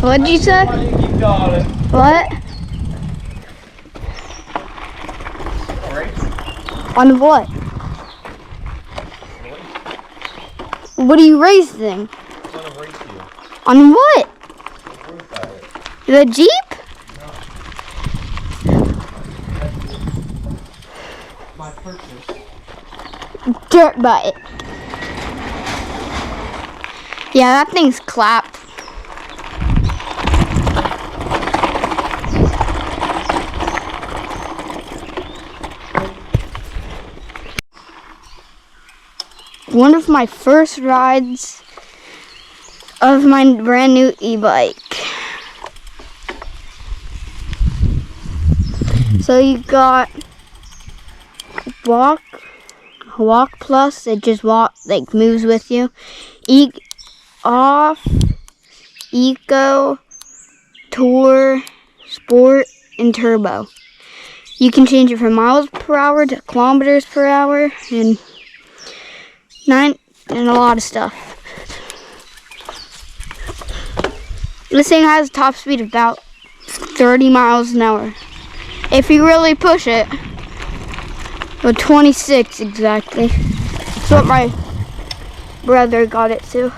What'd you say? You got it. What? Race? On what? Really? What are you racing? I'm gonna race you. On what? Proof at it. The Jeep? My purchase. Dirt bike. Yeah, that thing's clapped. One of my first rides of my brand new e-bike. So you got Walk Plus, it just moves with you. Off, Eco, Tour, Sport, and Turbo. You can change it from miles per hour to kilometers per hour and a lot of stuff. This thing has a top speed of about 30 miles an hour. If you really push it, well, 26 exactly. That's what my brother got it to.